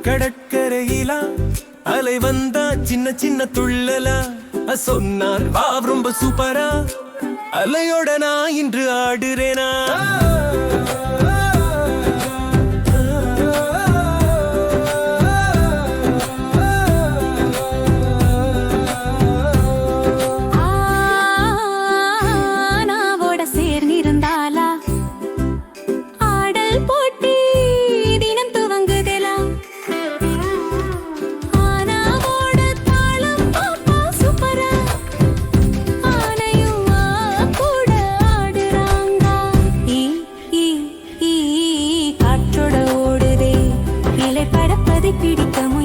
கடற்கரையிலா அலை வந்தா சின்ன சின்ன துள்ளலா சொன்னார் வா ரொம்ப சூப்பரா அலையோட நான் இன்று ஆடுறேனா பிடிக்க